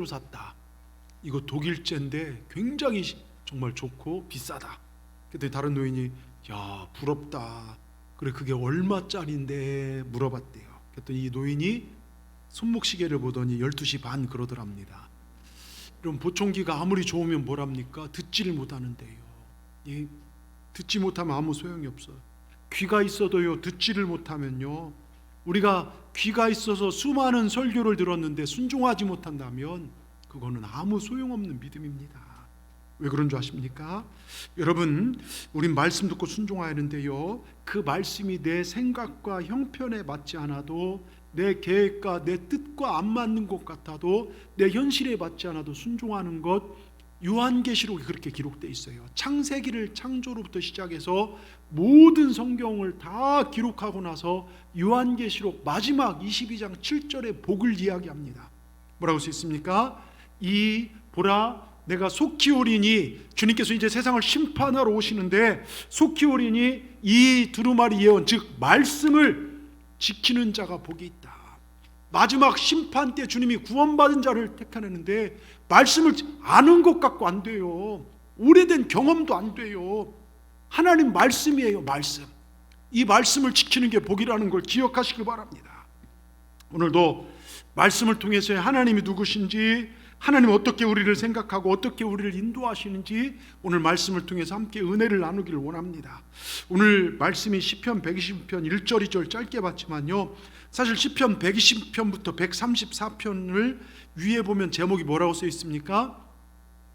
샀다. 이거 독일제인데 굉장히 정말 좋고 비싸다. 그때 다른 노인이 야 부럽다. 그래 그게 얼마짜린데 물어봤대요. 그랬더니 이 노인이 손목시계를 보더니 12시 반 그러더랍니다. 이런 보청기가 아무리 좋으면 뭐랍니까? 듣지를 못하는데요. 듣지 못하면 아무 소용이 없어요. 귀가 있어도요 듣지를 못하면요, 우리가 귀가 있어서 수많은 설교를 들었는데 순종하지 못한다면 그거는 아무 소용없는 믿음입니다. 왜 그런 줄 아십니까? 여러분, 우린 말씀 듣고 순종해야 하는데요, 그 말씀이 내 생각과 형편에 맞지 않아도, 내 계획과 내 뜻과 안 맞는 것 같아도, 내 현실에 맞지 않아도 순종하는 것, 요한계시록에 그렇게 기록되어 있어요. 창세기를 창조로부터 시작해서 모든 성경을 다 기록하고 나서 요한계시록 마지막 22장 7절에 복을 이야기합니다. 뭐라고 써 있습니까? 이 보라 내가 속히 오리니, 주님께서 이제 세상을 심판하러 오시는데 속히 오리니 이 두루마리 예언, 즉 말씀을 지키는 자가 복이 있다. 마지막 심판 때 주님이 구원받은 자를 택하는데 말씀을 아는 것 갖고 안 돼요. 오래된 경험도 안 돼요. 하나님 말씀이에요. 말씀. 이 말씀을 지키는 게 복이라는 걸 기억하시길 바랍니다. 오늘도 말씀을 통해서 하나님이 누구신지, 하나님 어떻게 우리를 생각하고 어떻게 우리를 인도하시는지 오늘 말씀을 통해서 함께 은혜를 나누기를 원합니다. 오늘 말씀이 시편 120편 1절 2절 짧게 봤지만요, 사실 시편 120편부터 134편을 위에 보면 제목이 뭐라고 써 있습니까?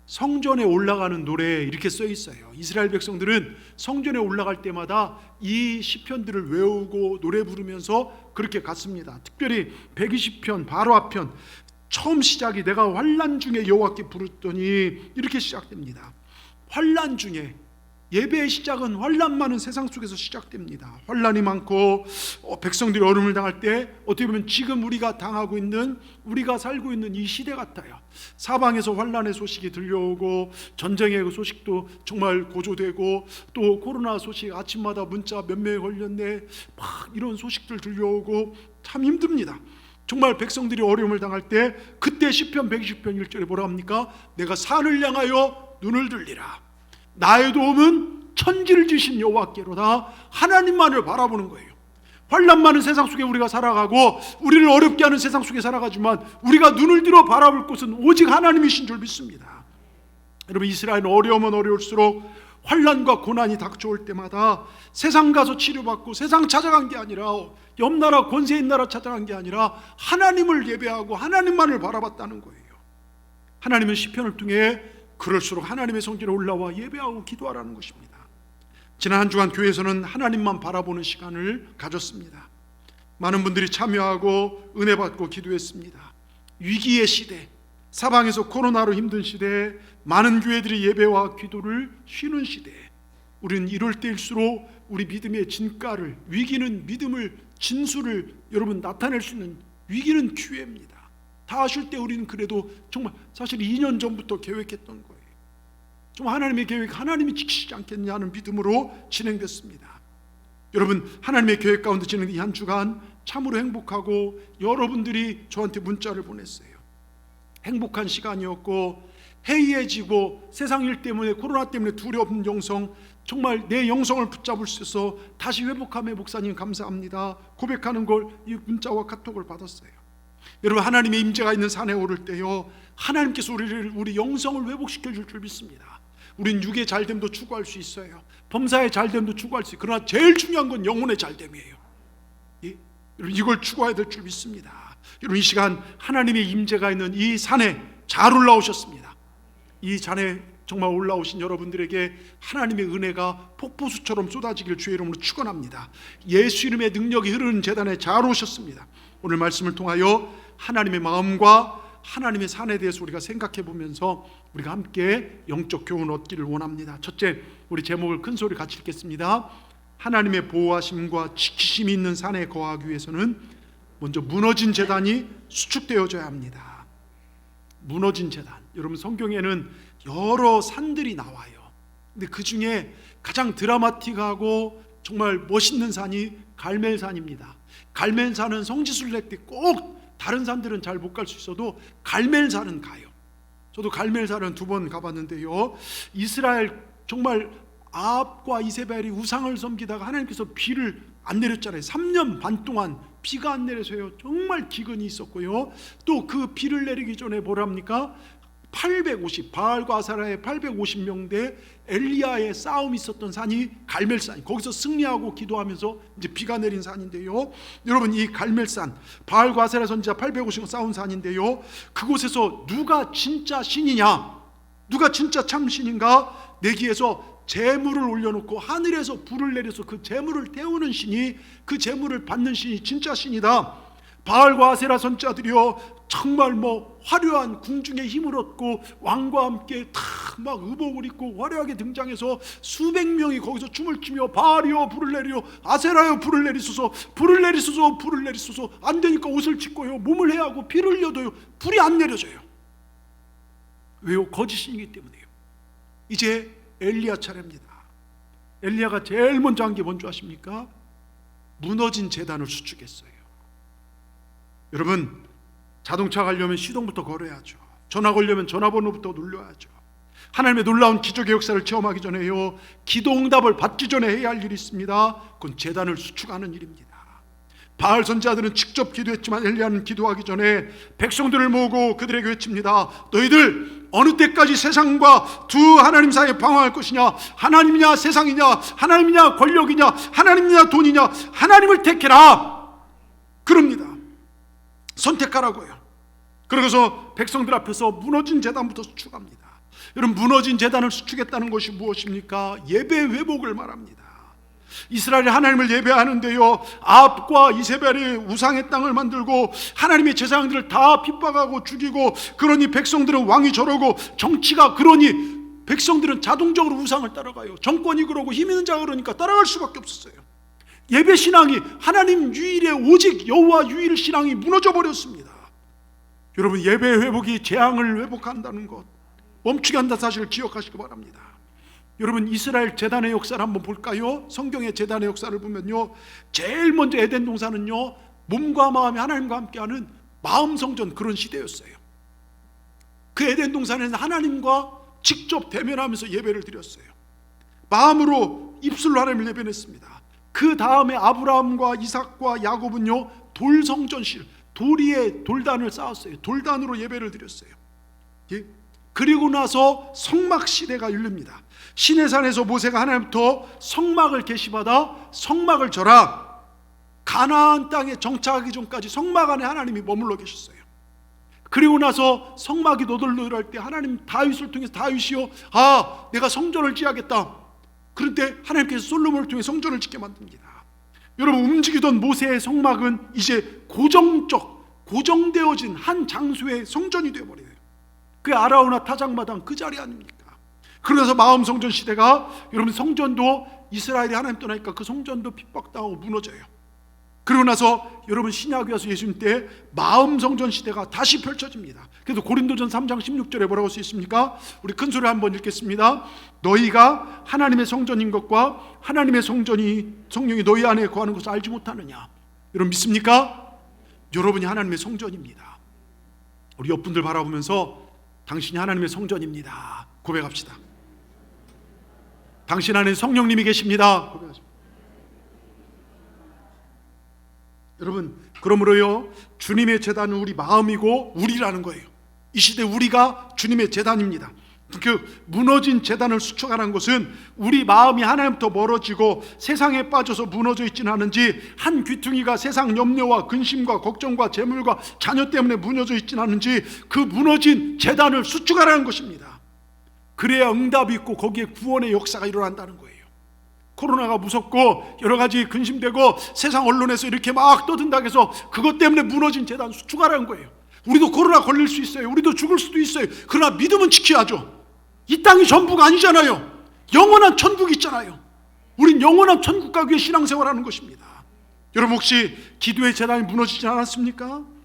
성전에 올라가는 노래, 이렇게 써 있어요. 이스라엘 백성들은 성전에 올라갈 때마다 이 시편들을 외우고 노래 부르면서 그렇게 갔습니다. 특별히 120편 바로 앞편 처음 시작이 내가 환난 중에 여호와께 부르더니 이렇게 시작됩니다. 환난 중에, 예배의 시작은 환난 많은 세상 속에서 시작됩니다. 환난이 많고 백성들이 어려움을 당할 때 어떻게 보면 지금 우리가 당하고 있는, 우리가 살고 있는 이 시대 같아요. 사방에서 환난의 소식이 들려오고 전쟁의 소식도 정말 고조되고, 또 코로나 소식 아침마다 문자 몇 명이 걸렸네 막 이런 소식들 들려오고 참 힘듭니다. 정말 백성들이 어려움을 당할 때 그때 시편 120편 1절에 뭐라 합니까? 내가 산을 향하여 눈을 들리라. 나의 도움은 천지를 지신 여호와께로다. 하나님만을 바라보는 거예요. 환난 많은 세상 속에 우리가 살아가고 우리를 어렵게 하는 세상 속에 살아가지만 우리가 눈을 들어 바라볼 곳은 오직 하나님이신 줄 믿습니다. 여러분, 이스라엘은 어려우면 어려울수록 환난과 고난이 닥쳐올 때마다 세상 가서 치료받고 세상 찾아간 게 아니라, 옆나라 권세인 나라 찾아간 게 아니라 하나님을 예배하고 하나님만을 바라봤다는 거예요. 하나님은 시편을 통해 그럴수록 하나님의 성전에 올라와 예배하고 기도하라는 것입니다. 지난 한 주간 교회에서는 하나님만 바라보는 시간을 가졌습니다. 많은 분들이 참여하고 은혜 받고 기도했습니다. 위기의 시대, 사방에서 코로나로 힘든 시대에 많은 교회들이 예배와 기도를 쉬는 시대에 우리는 이럴 때일수록 우리 믿음의 진가를, 위기는 믿음을, 진수를 여러분 나타낼 수 있는, 위기는 기회입니다. 다 아실 때 우리는 그래도 정말 사실 2년 전부터 계획했던 거예요. 좀 하나님의 계획, 하나님이 지키시지 않겠냐는 믿음으로 진행됐습니다. 여러분, 하나님의 계획 가운데 진행된 이 한 주간 참으로 행복하고 여러분들이 저한테 문자를 보냈어요. 행복한 시간이었고, 해이해지고 세상 일 때문에, 코로나 때문에 두려운 영성, 정말 내 영성을 붙잡을 수 있어서 다시 회복함에 목사님 감사합니다 고백하는 걸, 이 문자와 카톡을 받았어요. 여러분, 하나님의 임재가 있는 산에 오를 때요, 하나님께서 우리 영성을 회복시켜 줄 줄 믿습니다. 우린 육의 잘됨도 추구할 수 있어요. 범사의 잘됨도 추구할 수 있어요. 그러나 제일 중요한 건 영혼의 잘됨이에요. 예? 여러분, 이걸 추구해야 될 줄 믿습니다. 여러분, 이 시간 하나님의 임재가 있는 이 산에 잘 올라오셨습니다. 이 산에 정말 올라오신 여러분들에게 하나님의 은혜가 폭포수처럼 쏟아지길 주의 이름으로 축원합니다. 예수 이름의 능력이 흐르는 제단에 잘 오셨습니다. 오늘 말씀을 통하여 하나님의 마음과 하나님의 산에 대해서 우리가 생각해 보면서 우리가 함께 영적 교훈을 얻기를 원합니다. 첫째, 우리 제목을 큰 소리 같이 읽겠습니다. 하나님의 보호하심과 지키심이 있는 산에 거하기 위해서는 먼저 무너진 제단이 수축되어져야 합니다. 무너진 제단, 여러분 성경에는 여러 산들이 나와요. 근데 그 중에 가장 드라마틱하고 정말 멋있는 산이 갈멜산입니다. 갈멜산은 성지순례 때 꼭 다른 산들은 잘 못 갈 수 있어도 갈멜산은 가요. 저도 갈멜산은 2번 가봤는데요, 이스라엘 정말 아합과 이세벨이 우상을 섬기다가 하나님께서 비를 안 내렸잖아요. 3년 반 동안 비가 안 내려서요 정말 기근이 있었고요, 또 그 비를 내리기 전에 뭐랍니까? 바알과 아세라의 850명대 엘리야의 싸움이 있었던 산이 갈멜산, 거기서 승리하고 기도하면서 이제 비가 내린 산인데요, 여러분 이 갈멜산, 바알과 아세라 선지자 850명 싸운 산인데요, 그곳에서 누가 진짜 신이냐, 누가 진짜 참 신인가, 내기에서 재물을 올려놓고 하늘에서 불을 내려서 그 재물을 태우는 신이, 그 재물을 받는 신이 진짜 신이다. 바알과 아세라 선지자들이요 정말 화려한 궁중의 힘을 얻고 왕과 함께 막 의복을 입고 화려하게 등장해서 수백 명이 거기서 춤을 추며 바알이여 불을 내리요, 아세라여 불을 내리소서, 불을 내리소서, 불을 내리소서. 안 되니까 옷을 찢고요, 몸을 해하고 피를 흘려도요 불이 안 내려져요. 왜요? 거짓신이기 때문에요. 이제 엘리야 차례입니다. 엘리야가 제일 먼저 한 게 뭔지 아십니까? 무너진 제단을 수축했어요. 여러분, 자동차 가려면 시동부터 걸어야죠. 전화 걸려면 전화번호부터 눌러야죠. 하나님의 놀라운 기적의 역사를 체험하기 전에요, 기도응답을 받기 전에 해야 할 일이 있습니다. 그건 제단을 수축하는 일입니다. 바알 선지자들은 직접 기도했지만 엘리야는 기도하기 전에 백성들을 모으고 그들에게 외칩니다. 너희들 어느 때까지 세상과 두 하나님 사이에 방황할 것이냐? 하나님이냐 세상이냐? 하나님이냐 권력이냐? 하나님이냐 돈이냐? 하나님을 택해라. 그럽니다. 선택하라고요. 그러고서 백성들 앞에서 무너진 제단부터 수축합니다. 여러분, 무너진 제단을 수축했다는 것이 무엇입니까? 예배 회복을 말합니다. 이스라엘이 하나님을 예배하는데요, 아합과 이세벨이 우상의 땅을 만들고 하나님의 제사장들을 다 핍박하고 죽이고, 그러니 백성들은 왕이 저러고 정치가 그러니 백성들은 자동적으로 우상을 따라가요. 정권이 그러고 힘 있는 자가 그러니까 따라갈 수밖에 없었어요. 예배 신앙이, 하나님 유일의 오직 여호와 유일 신앙이 무너져 버렸습니다. 여러분, 예배 회복이 재앙을 회복한다는 것, 멈추게 한다는 사실을 기억하시기 바랍니다. 여러분, 이스라엘 제단의 역사를 한번 볼까요? 성경의 제단의 역사를 보면요, 제일 먼저 에덴 동산은요 몸과 마음이 하나님과 함께하는 마음 성전, 그런 시대였어요. 그 에덴 동산에는 하나님과 직접 대면하면서 예배를 드렸어요. 마음으로, 입술로 하나님을 예배했습니다. 그 다음에 아브라함과 이삭과 야곱은요 돌성전실, 돌 위에 돌단을 쌓았어요. 돌단으로 예배를 드렸어요. 예? 그리고 나서 성막 시대가 열립니다. 시내산에서 모세가 하나님부터 성막을 계시받아 성막을 져라. 가나안 땅에 정착하기 전까지 성막 안에 하나님이 머물러 계셨어요. 그리고 나서 성막이 노들노들할 때 하나님 다윗을 통해서, 다윗이요, 내가 성전을 지어야겠다. 그런데 하나님께서 솔로몬을 통해 성전을 짓게 만듭니다. 여러분, 움직이던 모세의 성막은 이제 고정되어진 한 장소의 성전이 되어버려요. 그 아라우나 타작마당 그 자리 아닙니까? 그러면서 마음 성전 시대가, 여러분 성전도 이스라엘이 하나님 떠나니까 그 성전도 핍박당하고 무너져요. 그리고 나서 여러분 신약에 와서 예수님 때 마음 성전 시대가 다시 펼쳐집니다. 그래서 고린도전 3장 16절에 뭐라고 써 있습니까? 우리 큰 소리 한번 읽겠습니다. 너희가 하나님의 성전인 것과 하나님의 성령이 너희 안에 거하는 것을 알지 못하느냐? 여러분 믿습니까? 여러분이 하나님의 성전입니다. 우리 옆분들 바라보면서 당신이 하나님의 성전입니다 고백합시다. 당신 안에 성령님이 계십니다 고백하십니다. 여러분, 그러므로요, 주님의 제단은 우리 마음이고 우리라는 거예요. 이 시대 우리가 주님의 제단입니다. 그 무너진 제단을 수축하는 것은 우리 마음이 하나님부터 멀어지고 세상에 빠져서 무너져 있지는 않은지, 한 귀퉁이가 세상 염려와 근심과 걱정과 재물과 자녀 때문에 무너져 있지는 않은지 그 무너진 제단을 수축하라는 것입니다. 그래야 응답이 있고 거기에 구원의 역사가 일어난다는 거예요. 코로나가 무섭고 여러 가지 근심되고 세상 언론에서 이렇게 막 떠든다고 해서 그것 때문에 무너진 제단 수축하라는 거예요. 우리도 코로나 걸릴 수 있어요. 우리도 죽을 수도 있어요. 그러나 믿음은 지켜야죠. 이 땅이 전부가 아니잖아요. 영원한 천국이 있잖아요. 우린 영원한 천국 가기 위해 신앙생활하는 것입니다. 여러분, 혹시 기도의 제단이 무너지지 않았습니까?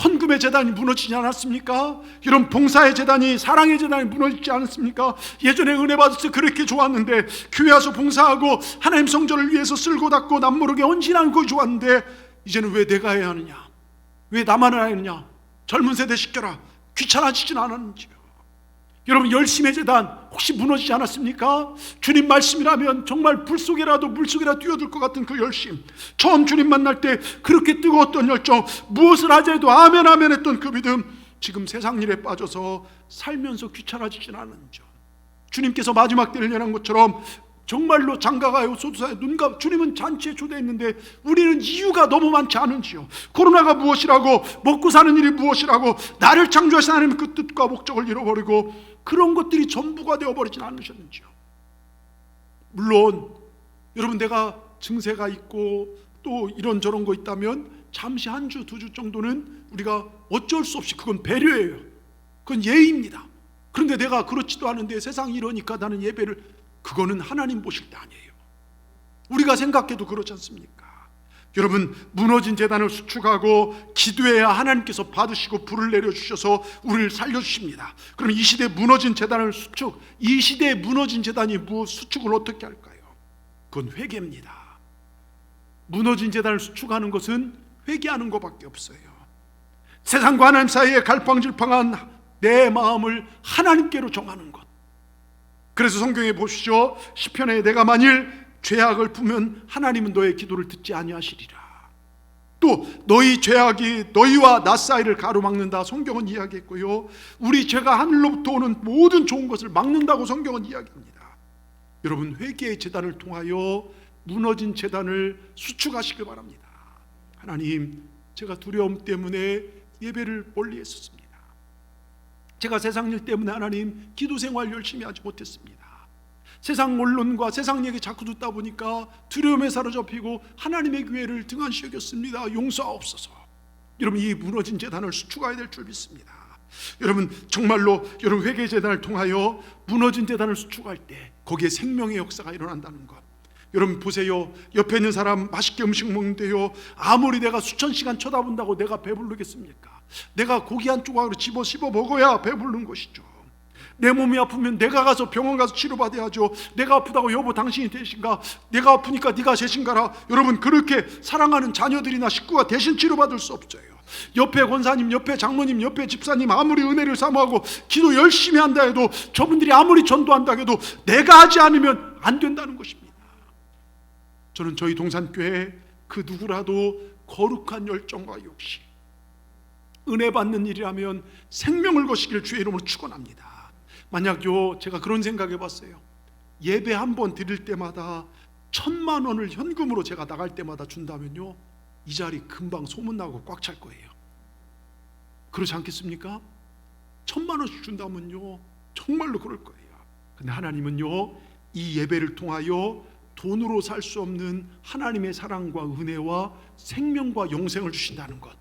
헌금의 제단이 무너지지 않았습니까? 여러분, 봉사의 제단이, 사랑의 제단이 무너지지 않았습니까? 예전에 은혜 받을 때 그렇게 좋았는데, 교회 와서 봉사하고 하나님 성전을 위해서 쓸고 닦고 남모르게 헌신하는 거 좋았는데, 이제는 왜 내가 해야 하느냐? 왜 나만 하느냐? 젊은 세대 시켜라. 귀찮아지진 않았는지요. 여러분, 열심의 제단 혹시 무너지지 않았습니까? 주님 말씀이라면 정말 불 속에라도 물 속에라도 뛰어들 것 같은 그 열심, 처음 주님 만날 때 그렇게 뜨거웠던 열정, 무엇을 하자 해도 아멘 아멘 했던 그 믿음, 지금 세상 일에 빠져서 살면서 귀찮아지진 않았는지요. 주님께서 마지막 때를 예언한 것처럼 정말로 장가가요 소두사에 눈감, 주님은 잔치에 초대했는데 우리는 이유가 너무 많지 않은지요. 코로나가 무엇이라고, 먹고 사는 일이 무엇이라고, 나를 창조하신 하나님 그 뜻과 목적을 잃어버리고 그런 것들이 전부가 되어버리진 않으셨는지요. 물론 여러분, 내가 증세가 있고 또 이런저런 거 있다면 잠시 한 주, 두 주 정도는 우리가 어쩔 수 없이, 그건 배려예요. 그건 예의입니다. 그런데 내가 그렇지도 않은데 세상이 이러니까 나는 예배를, 그거는 하나님 보실 때 아니에요. 우리가 생각해도 그렇지 않습니까? 여러분, 무너진 제단을 수축하고 기도해야 하나님께서 받으시고 불을 내려주셔서 우리를 살려주십니다. 그럼 이 시대에 무너진 제단을 수축, 이 시대에 무너진 제단이 수축을 어떻게 할까요? 그건 회개입니다. 무너진 제단을 수축하는 것은 회개하는 것밖에 없어요. 세상과 하나님 사이에 갈팡질팡한 내 마음을 하나님께로 정하는 것. 그래서 성경에 보시죠. 시편에 내가 만일 죄악을 품으면 하나님은 너의 기도를 듣지 아니하시리라. 또 너희 죄악이 너희와 나 사이를 가로막는다, 성경은 이야기했고요. 우리 죄가 하늘로부터 오는 모든 좋은 것을 막는다고 성경은 이야기합니다. 여러분, 회개의 제단을 통하여 무너진 제단을 수축하시길 바랍니다. 하나님, 제가 두려움 때문에 예배를 멀리 했었습니다. 제가 세상 일 때문에 하나님 기도 생활 열심히 하지 못했습니다. 세상 언론과 세상 얘기 자꾸 듣다 보니까 두려움에 사로잡히고 하나님의 교회를 등한시 여겼습니다. 용서하옵소서. 여러분, 이 무너진 제단을 수축해야 될 줄 믿습니다. 여러분, 정말로 여러분 회개 제단을 통하여 무너진 제단을 수축할 때 거기에 생명의 역사가 일어난다는 것. 여러분 보세요. 옆에 있는 사람 맛있게 음식 먹는데요, 아무리 내가 수천 시간 쳐다본다고 내가 배부르겠습니까? 내가 고기 한 조각으로 집어 씹어 먹어야 배부른 것이죠. 내 몸이 아프면 내가 가서 병원 가서 치료받아야죠. 내가 아프다고 여보 당신이 대신가, 내가 아프니까 네가 대신가라. 여러분, 그렇게 사랑하는 자녀들이나 식구가 대신 치료받을 수 없어요. 옆에 권사님, 옆에 장로님, 옆에 집사님 아무리 은혜를 사모하고 기도 열심히 한다 해도, 저분들이 아무리 전도한다 해도 내가 하지 않으면 안 된다는 것입니다. 저는 저희 동산교회 그 누구라도 거룩한 열정과 욕심, 은혜 받는 일이라면 생명을 거시기를 주의 이름으로 축원합니다. 만약요, 제가 그런 생각해 봤어요. 예배 한 번 드릴 때마다 1,000만 원을 현금으로 제가 나갈 때마다 준다면요, 이 자리 금방 소문나고 꽉 찰 거예요. 그렇지 않겠습니까? 1,000만 원씩 준다면요, 정말로 그럴 거예요. 근데 하나님은요, 이 예배를 통하여 돈으로 살 수 없는 하나님의 사랑과 은혜와 생명과 영생을 주신다는 것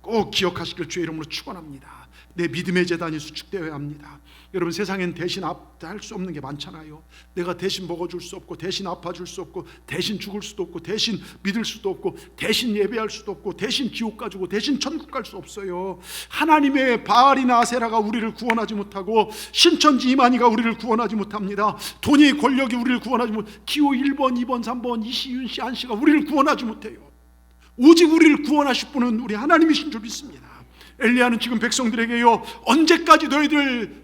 꼭 기억하시길 주의 이름으로 축원합니다. 내 믿음의 제단이 수축되어야 합니다. 여러분, 세상엔 대신 할 수 없는 게 많잖아요. 내가 대신 먹어줄 수 없고, 대신 아파줄 수 없고, 대신 죽을 수도 없고, 대신 믿을 수도 없고, 대신 예배할 수도 없고, 대신 지옥 가지고 대신 천국 갈 수 없어요. 하나님의 바알이나 아세라가 우리를 구원하지 못하고, 신천지 이만희가 우리를 구원하지 못합니다. 돈이 권력이 우리를 구원하지 못, 기호 1번, 2번, 3번 이시윤씨, 안씨가 우리를 구원하지 못해요. 오직 우리를 구원하실 분은 우리 하나님이신 줄 믿습니다. 엘리야는 지금 백성들에게요, 언제까지 너희들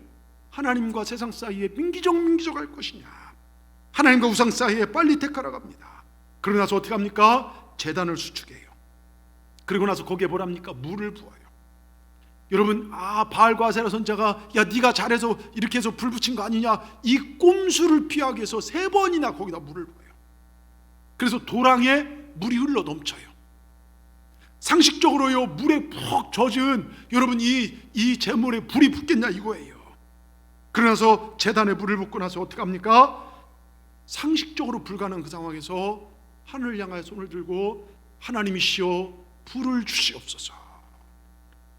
하나님과 세상 사이에 민기적할 것이냐, 하나님과 우상 사이에 빨리 택하라 갑니다. 그러고 나서 어떻게 합니까? 제단을 수축해요. 그리고 나서 거기에 뭐랍니까? 물을 부어요. 여러분, 바알과 아세라 선자가 야 네가 잘해서 이렇게 해서 불 붙인 거 아니냐, 이 꼼수를 피하기 위해서 3번이나 거기다 물을 부어요. 그래서 도랑에 물이 흘러 넘쳐요. 상식적으로요, 물에 푹 젖은 여러분 이 재물에 불이 붙겠냐 이거예요. 그러나서 제단에 불을 붓고 나서 어떻게 합니까? 상식적으로 불가능한 그 상황에서 하늘을 향하여 손을 들고 하나님이시여 불을 주시옵소서,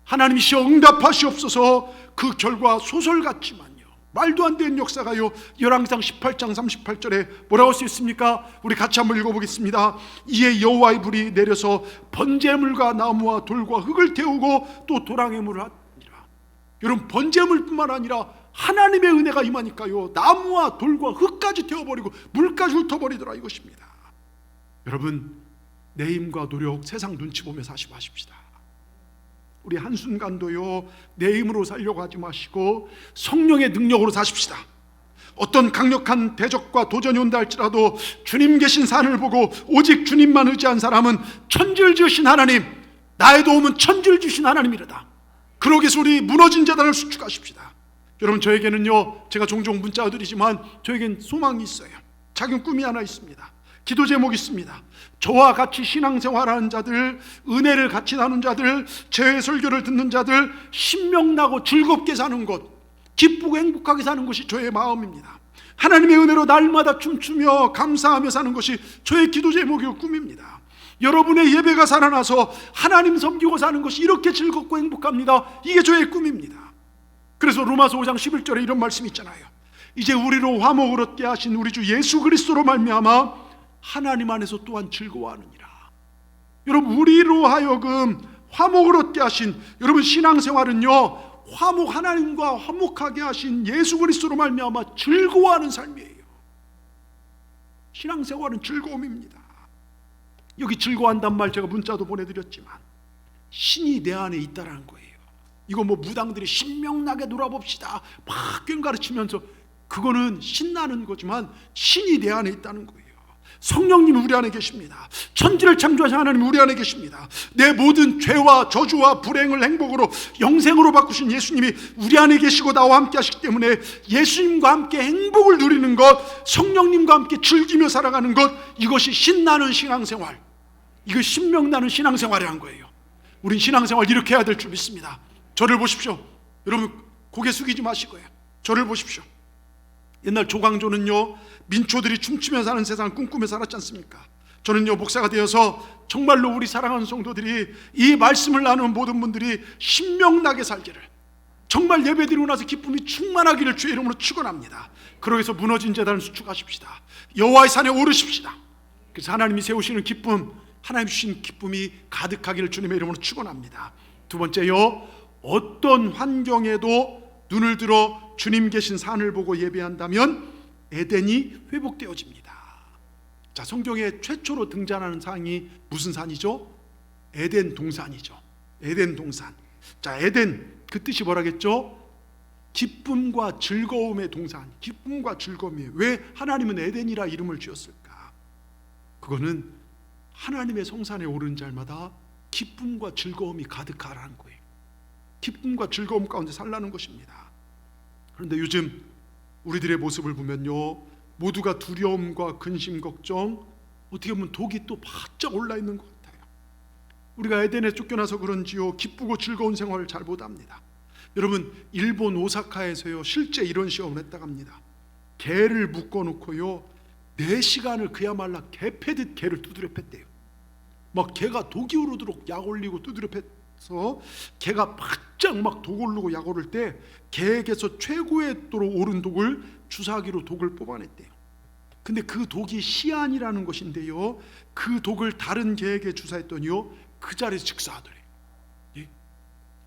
하나님이시여 응답하시옵소서. 그 결과 소설 같지만요, 말도 안 되는 역사가요, 열왕기상 18장 38절에 뭐라고 써 있습니까? 우리 같이 한번 읽어보겠습니다. 이에 여호와의 불이 내려서 번제물과 나무와 돌과 흙을 태우고 또 도랑의 물을 하니라. 여러분, 번제물뿐만 아니라 하나님의 은혜가 임하니까요, 나무와 돌과 흙까지 태워버리고 물까지 훑어버리더라 이것입니다. 여러분, 내 힘과 노력 세상 눈치 보며 사시고 하십시다. 우리 한순간도요 내 힘으로 살려고 하지 마시고 성령의 능력으로 사십시다. 어떤 강력한 대적과 도전이 온다 할지라도 주님 계신 산을 보고 오직 주님만 의지한 사람은 천지를 지으신 하나님, 나의 도움은 천지를 주신 하나님이로다. 그러기 위해서 우리 무너진 재단을 수축하십시다. 여러분, 저에게는요, 제가 종종 문자 드리지만 저에겐 소망이 있어요. 작은 꿈이 하나 있습니다. 기도 제목이 있습니다. 저와 같이 신앙생활하는 자들, 은혜를 같이 나눈 자들, 제 설교를 듣는 자들, 신명나고 즐겁게 사는 것, 기쁘고 행복하게 사는 것이 저의 마음입니다. 하나님의 은혜로 날마다 춤추며 감사하며 사는 것이 저의 기도 제목이고 꿈입니다. 여러분의 예배가 살아나서 하나님 섬기고 사는 것이 이렇게 즐겁고 행복합니다. 이게 저의 꿈입니다. 그래서 로마서 5장 11절에 이런 말씀이 있잖아요. 이제 우리로 화목을 얻게 하신 우리 주 예수 그리스도로 말미암아 하나님 안에서 또한 즐거워하느니라. 여러분, 우리로 하여금 화목을 얻게 하신, 여러분 신앙생활은요 하나님과 화목하게 하신 예수 그리스도로 말미암아 즐거워하는 삶이에요. 신앙생활은 즐거움입니다. 여기 즐거워한단 말 제가 문자도 보내드렸지만 신이 내 안에 있다라는 거예요. 이거 뭐 무당들이 신명나게 놀아봅시다 막 꽹가르치면서, 그거는 신나는 거지만 신이 내 안에 있다는 거예요. 성령님이 우리 안에 계십니다. 천지를 창조하신 하나님이 우리 안에 계십니다. 내 모든 죄와 저주와 불행을 행복으로 영생으로 바꾸신 예수님이 우리 안에 계시고 나와 함께 하시기 때문에 예수님과 함께 행복을 누리는 것, 성령님과 함께 즐기며 살아가는 것, 이것이 신나는 신앙생활, 이거 신명나는 신앙생활이란 거예요. 우린 신앙생활 이렇게 해야 될 줄 믿습니다. 저를 보십시오. 여러분 고개 숙이지 마시고요, 저를 보십시오. 옛날 조광조는요 민초들이 춤추며 사는 세상을 꿈꾸며 살았지 않습니까? 저는요 목사가 되어서 정말로 우리 사랑하는 성도들이 이 말씀을 나누는 모든 분들이 신명나게 살기를, 정말 예배드리고 나서 기쁨이 충만하기를 주의 이름으로 축원합니다. 그러기 위해서 무너진 재단을 수축하십시다. 여호와의 산에 오르십시다. 그래서 하나님이 세우시는 기쁨, 하나님 주신 기쁨이 가득하기를 주님의 이름으로 축원합니다. 두 번째요, 어떤 환경에도 눈을 들어 주님 계신 산을 보고 예배한다면 에덴이 회복되어집니다. 자, 성경에 최초로 등장하는 산이 무슨 산이죠? 에덴 동산이죠. 에덴 동산. 자, 에덴, 그 뜻이 뭐라겠죠? 기쁨과 즐거움의 동산, 기쁨과 즐거움이에요. 왜 하나님은 에덴이라 이름을 지었을까? 그거는 하나님의 성산에 오른 자마다 기쁨과 즐거움이 가득하라는 거예요. 기쁨과 즐거움 가운데 살라는 것입니다. 그런데 요즘 우리들의 모습을 보면요, 모두가 두려움과 근심, 걱정, 어떻게 보면 독이 또 바짝 올라 있는 것 같아요. 우리가 에덴에 쫓겨나서 그런지요 기쁘고 즐거운 생활을 잘 못합니다. 여러분, 일본 오사카에서요 실제 이런 시험을 했다고 합니다. 개를 묶어놓고요 4시간을 그야말로 개 패듯 개를 두드려 팼대요. 막 개가 독이 오르도록 약 올리고 두드려 팼서 개가 바짝 막 독 오르고 약 오를 때 개에게서 최고의 도로 오른 독을 주사기로 독을 뽑아냈대요. 근데 그 독이 시안이라는 것인데요, 그 독을 다른 개에게 주사했더니요 그 자리에서 즉사하더래요. 예?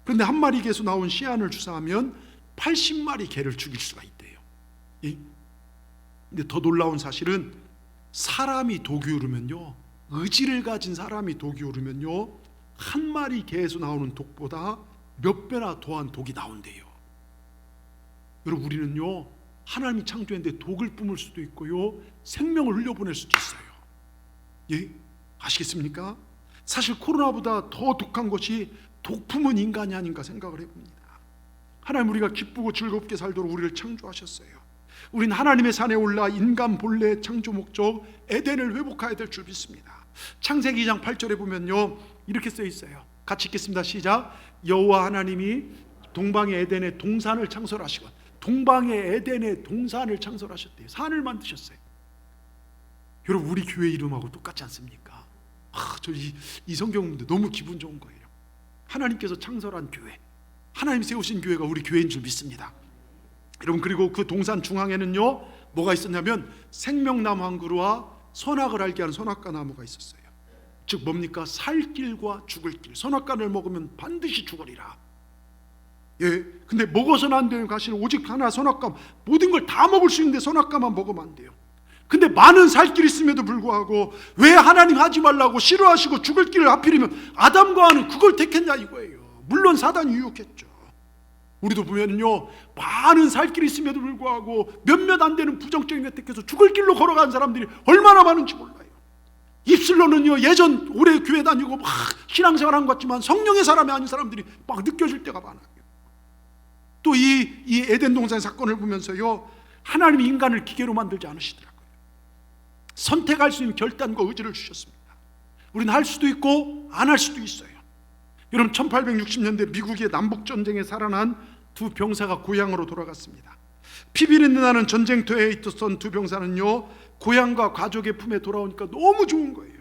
그런데 한 마리 개에서 나온 시안을 주사하면 80마리 개를 죽일 수가 있대요. 예? 근데 더 놀라운 사실은 사람이 독이 오르면요, 의지를 가진 사람이 독이 오르면요 한 마리 개에서 나오는 독보다 몇 배나 더한 독이 나온대요. 여러분, 우리는요 하나님이 창조했는데 독을 뿜을 수도 있고요 생명을 흘려보낼 수도 있어요. 예? 아시겠습니까? 사실 코로나보다 더 독한 것이 독품은 인간이 아닌가 생각을 해봅니다. 하나님, 우리가 기쁘고 즐겁게 살도록 우리를 창조하셨어요. 우린 하나님의 산에 올라 인간 본래의 창조 목적 에덴을 회복해야 될 줄 믿습니다. 창세기 2장 8절에 보면요 이렇게 써 있어요. 같이 읽겠습니다. 시작. 여호와 하나님이 동방의 에덴에 동산을 창설하시고, 동방의 에덴에 동산을 창설하셨대요. 산을 만드셨어요. 여러분, 우리 교회 이름하고 똑같지 않습니까? 저 이 성경 너무 기분 좋은 거예요. 하나님께서 창설한 교회, 하나님 세우신 교회가 우리 교회인 줄 믿습니다. 여러분, 그리고 그 동산 중앙에는요 뭐가 있었냐면 생명나무 한 그루와 선악을 알게 하는 선악과 나무가 있었어요. 즉 뭡니까? 살 길과 죽을 길. 선악과를 먹으면 반드시 죽으리라. 예, 근데 먹어서는 안 되는 가시는 오직 하나 선악과, 모든 걸 다 먹을 수 있는데 선악과만 먹으면 안 돼요. 근데 많은 살 길이 있음에도 불구하고 왜 하나님 하지 말라고 싫어하시고 죽을 길을 하필이면 아담과 하는 그걸 택했냐 이거예요. 물론 사단이 유혹했죠. 우리도 보면요, 많은 살 길이 있음에도 불구하고 몇몇 안 되는 부정적인 것 택해서 죽을 길로 걸어간 사람들이 얼마나 많은지 몰라요. 입술로는요, 예전 오래 교회 다니고 막 신앙생활한 것 같지만 성령의 사람이 아닌 사람들이 막 느껴질 때가 많아요. 또 이 에덴 동산 사건을 보면서요, 하나님이 인간을 기계로 만들지 않으시더라고요. 선택할 수 있는 결단과 의지를 주셨습니다. 우리는 할 수도 있고 안 할 수도 있어요. 여러분, 1860년대 미국의 남북전쟁에 살아난 두 병사가 고향으로 돌아갔습니다. 피비린내 나는 전쟁터에 있었던 두 병사는요, 고향과 가족의 품에 돌아오니까 너무 좋은 거예요.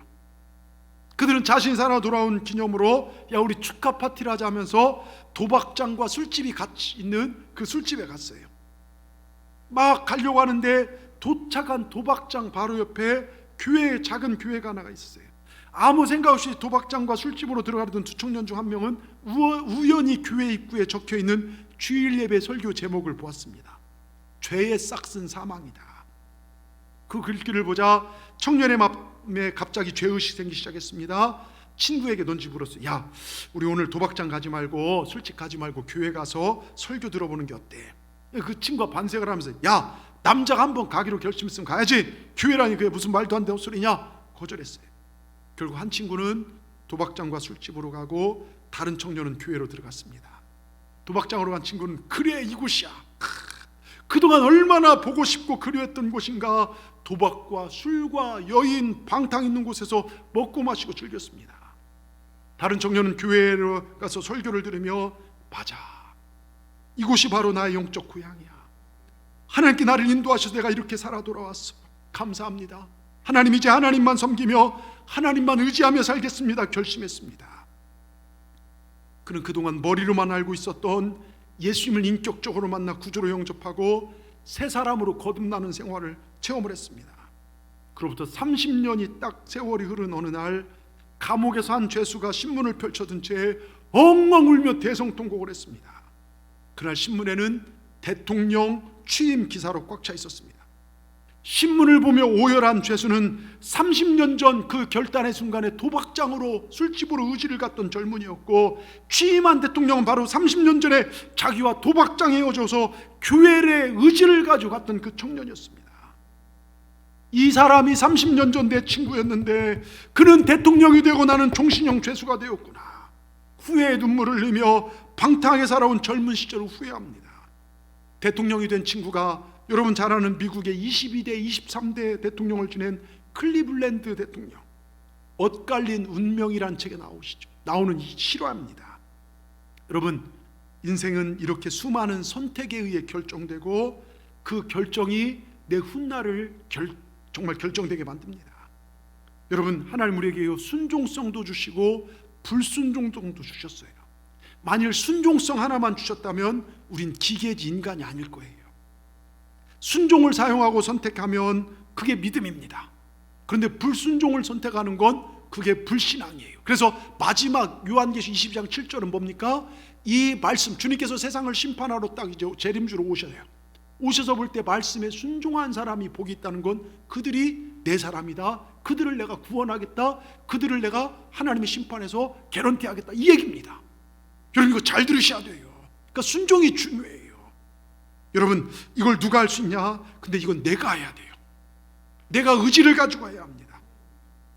그들은 자신이 살아 돌아온 기념으로 야, 우리 축하 파티를 하자 하면서 도박장과 술집이 같이 있는 그 술집에 갔어요. 막 가려고 하는데 도착한 도박장 바로 옆에 작은 교회가 하나가 있었어요. 아무 생각 없이 도박장과 술집으로 들어가던 두 청년 중 한 명은 우연히 교회 입구에 적혀있는 주일 예배 설교 제목을 보았습니다. 죄의 싹슨 사망이다. 그 글귀를 보자 청년의 마음에 갑자기 죄의식이 생기기 시작했습니다. 친구에게 던지 물었어요. 야, 우리 오늘 도박장 가지 말고 술집 가지 말고 교회 가서 설교 들어보는 게 어때? 그 친구가 반색을 하면서, 야, 남자가 한번 가기로 결심했으면 가야지, 교회라니 그게 무슨 말도 안 되는 소리냐? 거절했어요. 결국 한 친구는 도박장과 술집으로 가고 다른 청년은 교회로 들어갔습니다. 도박장으로 간 친구는, 그래, 이곳이야. 그동안 얼마나 보고 싶고 그리웠던 곳인가. 도박과 술과 여인, 방탕 있는 곳에서 먹고 마시고 즐겼습니다. 다른 청년은 교회로 가서 설교를 들으며, 맞아, 이곳이 바로 나의 영적 고향이야. 하나님께 나를 인도하셔서 내가 이렇게 살아 돌아왔어. 감사합니다. 하나님, 이제 하나님만 섬기며 하나님만 의지하며 살겠습니다. 결심했습니다. 그는 그동안 머리로만 알고 있었던 예수님을 인격적으로 만나 구주로 영접하고 새 사람으로 거듭나는 생활을 체험을 했습니다. 그로부터 30년이 딱 세월이 흐른 어느 날, 감옥에서 한 죄수가 신문을 펼쳐든 채 엉엉 울며 대성통곡을 했습니다. 그날 신문에는 대통령 취임 기사로 꽉 차 있었습니다. 신문을 보며 오열한 죄수는 30년 전 그 결단의 순간에 도박장으로 술집으로 의지를 갖던 젊은이였고, 취임한 대통령은 바로 30년 전에 자기와 도박장에 헤어져서 교회의 의지를 가지고 갔던 그 청년이었습니다. 이 사람이 30년 전 내 친구였는데 그는 대통령이 되고 나는 종신형 죄수가 되었구나. 후회의 눈물을 흘리며 방탕하게 살아온 젊은 시절을 후회합니다. 대통령이 된 친구가 여러분 잘 아는 미국의 22대, 23대 대통령을 지낸 클리블랜드 대통령, 엇갈린 운명이란 책에 나오는 실화입니다. 여러분, 인생은 이렇게 수많은 선택에 의해 결정되고 그 결정이 내 훗날을 정말 결정되게 만듭니다. 여러분, 하나님 우리에게 순종성도 주시고 불순종성도 주셨어요. 만일 순종성 하나만 주셨다면 우린 기계지 인간이 아닐 거예요. 순종을 사용하고 선택하면 그게 믿음입니다. 그런데 불순종을 선택하는 건 그게 불신앙이에요. 그래서 마지막 요한계시록 22장 7절은 뭡니까? 이 말씀, 주님께서 세상을 심판하러 딱 이제 재림주로 오셔요. 오셔서 볼 때 말씀에 순종한 사람이 복이 있다는 건 그들이 내 사람이다, 그들을 내가 구원하겠다, 그들을 내가 하나님의 심판에서 개런티 하겠다, 이 얘기입니다. 여러분, 이거 잘 들으셔야 돼요. 그러니까 순종이 중요해요. 여러분, 이걸 누가 할 수 있냐? 근데 이건 내가 해야 돼요. 내가 의지를 가지고 해야 합니다.